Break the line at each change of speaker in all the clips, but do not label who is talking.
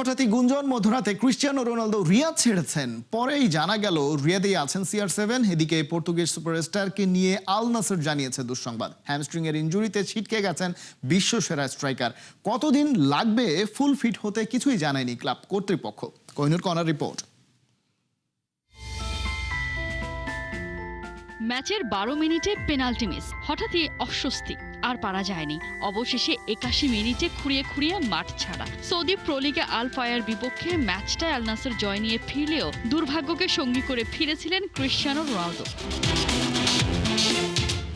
হঠাৎই গুঞ্জন মধ্যরাতে ক্রিস্টিয়ানো রোনালদো রিয়াদ ছেড়েছেন। পরেই জানা গেল রিয়াদেই আছেন CR7। এদিকে পর্তুগিজ সুপারস্টারকে নিয়ে আল নাসর জানিয়েছে দুঃসংবাদ। হ্যামস্ট্রিং এর ইনজুরিতে ছিটকে গেছেন বিশ্বসেরা স্ট্রাইকার। কতদিন লাগবে ফুল ফিট হতে কিছুই জানায়নি ক্লাব কর্তৃপক্ষ। Kohinoor corner report.
ম্যাচের 12 মিনিটে পেনাল্টি মিস, হঠাৎই অস্বস্তি, আর পারা যায়নি। অবশেষে 81 মিনিটে খুঁড়িয়ে খুঁড়িয়ে মাঠ ছাড়া। সৌদি প্রো লিগে আল ফায়ার বিপক্ষে ম্যাচটায় আল নাসর জয় নিয়ে ফিরলেও দুর্ভাগ্যকে সঙ্গী করে ফিরেছিলেন ক্রিস্টিয়ানো রোনালদো।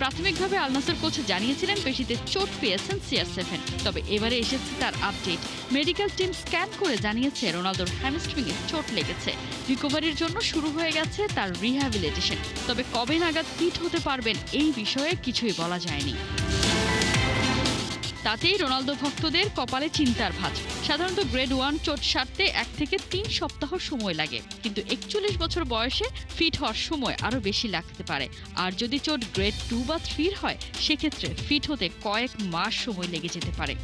প্রাথমিকভাবে আল নাসর কোচ জানিয়েছিলেন পেশিতে চোট পেয়েছেন CR7। তবে এবারে এসেছে তার আপডেট। মেডিকেল টিম স্ক্যান করে জানিয়েছে রোনালদোর হ্যামস্ট্রিংয়ে চোট লেগেছে। রিকভারির জন্য শুরু হয়ে গেছে তার রিহ্যাবিলিটেশন। তবে কবে নাগাদ ফিট হতে পারবেন এই বিষয়ে কিছুই বলা যায়নি। তাতেই রোনালদো ভক্তদের কপালে চিন্তার ভাঁজ। সাধারণত গ্রেড 1 চোট সারতে 1 থেকে 3 সপ্তাহ সময় লাগে, কিন্তু 41 বছর বয়সে ফিট হওয়ার সময় আরও বেশি লাগতে পারে। আর যদি চোট গ্রেড 2 বা 3 হয়, সেক্ষেত্রে ফিট হতে কয়েক মাস সময় লেগে যেতে পারে।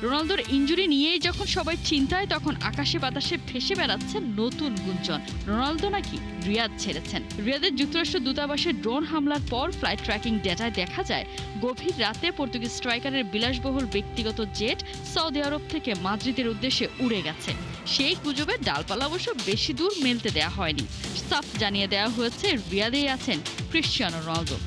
রোনালদোর ইনজুরি নিয়েই যখন সবাই চিন্তায়, তখন আকাশে বাতাসে ভেসে বেড়াচ্ছে নতুন গুঞ্জন। রোনালদো নাকি রিয়াদ ছেড়েছেন। রিয়াদের যুক্তরাষ্ট্র দূতাবাসে ড্রোন হামলার পর ফ্লাইট ট্র্যাকিং ডেটায় দেখা যায় গভীর রাতে পর্তুগিজ স্ট্রাইকারের বিলাসবহুল ব্যক্তিগত জেট সৌদি আরব থেকে মাদ্রিদের উদ্দেশ্যে উড়ে গেছে। সেই গুজবে ডালপালা অবশ্য বেশি দূর মেলতে দেয়া হয়নি। সাফ জানিয়ে দেওয়া হয়েছে রিয়াদেই আছেন ক্রিস্টিয়ানো রোনালদো।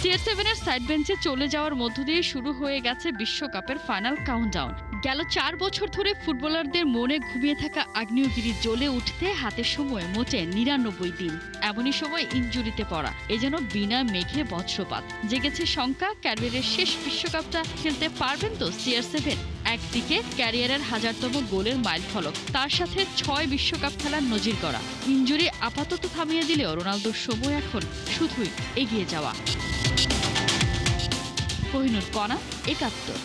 CR7 এর সাইড বেঞ্চে চলে যাওয়ার মধ্য দিয়ে শুরু হয়ে গেছে বিশ্বকাপের ফাইনাল কাউন্টডাউন। গেল 4 বছর ধরে ফুটবলারদের মনে ঘুমিয়ে থাকা আগ্নেয়গিরি জ্বলে উঠতে হাতে সময় মোটে 99 দিন। এমনই সময় ইনজুরিতে পড়া, এ যেন বিনা মেঘে বজ্রপাত। জেগেছে শঙ্কা, ক্যারিয়ারের শেষ বিশ্বকাপটা খেলতে পারবেন তো CR7? একদিকে ক্যারিয়ারের 1000তম গোলের মাইলফলক, তার সাথে 6 বিশ্বকাপ খেলার নজির গড়া। ইনজুরি আপাতত থামিয়ে দিলেও রোনালদোর সময় এখন শুধুই এগিয়ে যাওয়া। কোহিনুর কর্নার, 71।